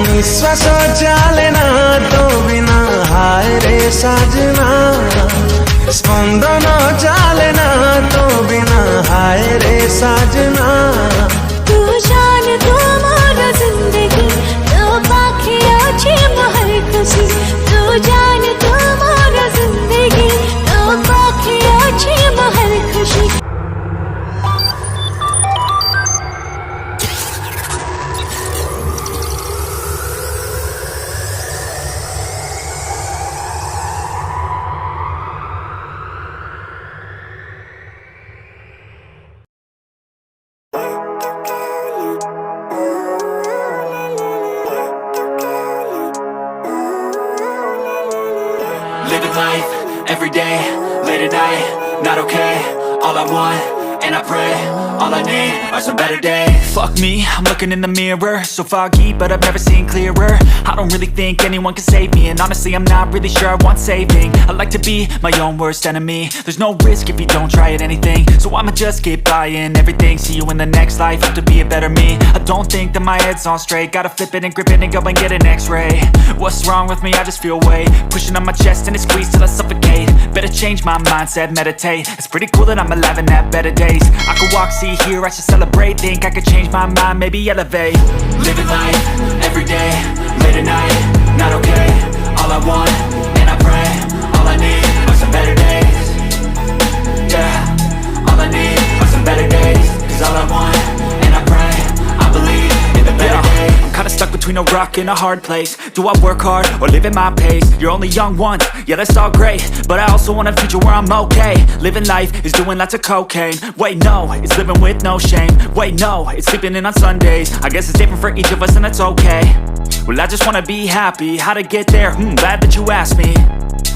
निश्वास चले ना तो बिना हाय रे साजना स्पंदन चले ना तो बिना हाय रे साजना तू जान तू मोरा जिंदगी तो पाखे अच्छी महल खुशी तू जान तू मोरा जिंदगी तो पाखे अच्छी महल खुशी Living life, every day, late at night, not okay. All I want, and I pray, all I need are some better days. Fuck me, I'm looking in the mirror, so foggy, but I've never seen clearer. I don't really think anyone can save me, and honestly I'm not really sure I want saving. I like to be my own worst enemy. There's no risk if you don't try at anything, so I'ma just keep buying everything. See you in the next life, have to be a better me. I don't think that my head's on straight, gotta flip it and grip it and go and get an x-ray. What's wrong with me? I just feel weight pushing on my chest and it squeezes till I suffocate. Better change my mindset, meditate. It's pretty cool that I'm alive and have better days. I could walk, see, hear, I should celebrate. Think I could change my mind, maybe elevate. Living life, every day, late at night, not okay. All I want, and I pray, all I need are some better days. Yeah, all I need are some better days. Cause all I want, and I pray, I believe in the better days. I'm kinda stuck between a rock and a hard place. Do I work hard or live at my pace? You're only young once, yeah that's all great, but I also want a future where I'm okay. Living life is doing lots of cocaine. Wait no, it's living with no shame. Wait no, it's sleeping in on Sundays. I guess it's different for each of us and that's okay. Well I just wanna be happy, how to get there? Glad that you asked me.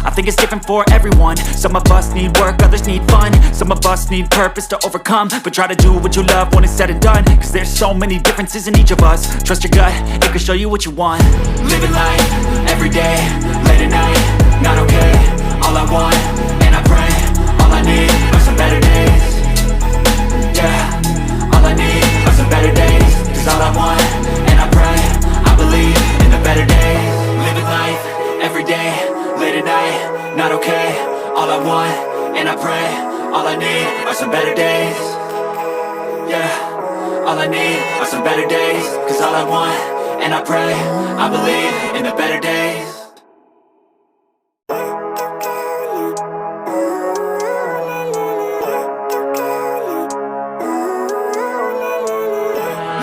I think it's different for everyone. Some of us need work, others need fun. Some of us need purpose to overcome. But try to do what you love when it's said and done. Cause there's so many differences in each of us. Trust your gut, it can show you what you want. Living life, every day, late at night, not okay. All I want, and I pray, all I need are some better days. Yeah, all I need are some better days. Cause all I want, and I pray, I believe in the better days. Living life, every day, late at night, not okay. All I want, and I pray, all I need are some better days. Yeah, all I need are some better days. Cause all I want, and I pray, I believe in the better days.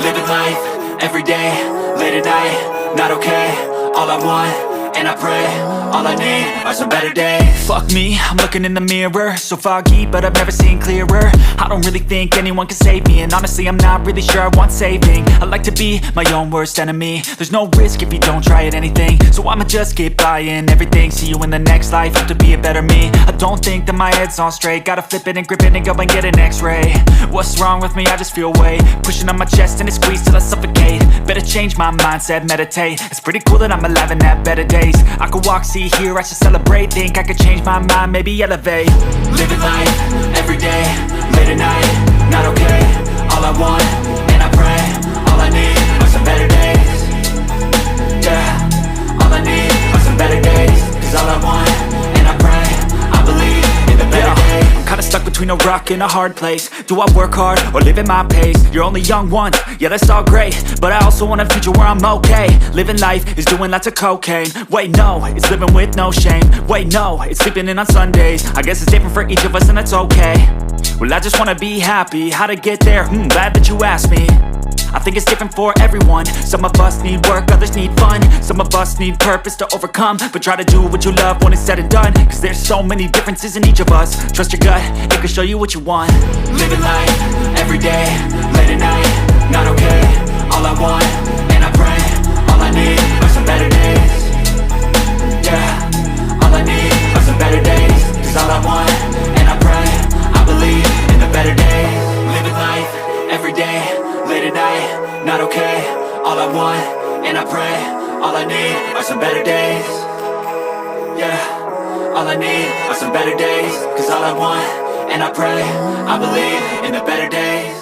Living life, every day, late at night, not okay. All I want, and I pray, all I need are some better days. Fuck me, I'm looking in the mirror, so foggy, but I've never seen clearer. I don't really think anyone can save me, and honestly I'm not really sure I want saving. I like to be my own worst enemy. There's no risk if you don't try at anything, so I'ma just keep buying everything. See you in the next life, have to be a better me. I don't think that my head's on straight, gotta flip it and grip it and go and get an x-ray. What's wrong with me? I just feel weight pushing on my chest and it squeezes till I suffocate. Better change my mindset, meditate. It's pretty cool that I'm alive and have better days. I could walk, see, hear, I should celebrate. Think I could change my mind, maybe elevate. Living life, every day, late at night, not okay. All I want, and I pray, all I need are some better days. Yeah, all I need are some better days. Cause all I want, and I pray, I believe in the better days. I'm kinda stuck between a rock and a hard place. Do I work hard or live at my pace? You're only young once, yeah that's all great, but I also want a future where I'm okay. Living life is doing lots of cocaine. Wait no, it's living with no shame. Wait no, it's sleeping in on Sundays. I guess it's different for each of us and that's okay. Well I just wanna be happy, how to get there? Glad that you asked me. I think it's different for everyone. Some of us need work, others need fun. Some of us need purpose to overcome. But try to do what you love when it's said and done. Cause there's so many differences in each of us. Trust your gut, it can show you what you want. Living life, every day, late at night, not okay. All I want, and I pray, all I need are some better days. Yeah, all I need are some better days. Cause all I want, and I pray, I believe in the better days. Living life, every day, late at night, not okay. All I want, and I pray, all I need are some better days. Yeah, all I need are some better days. Cause all I want, and I pray, I believe in the better days.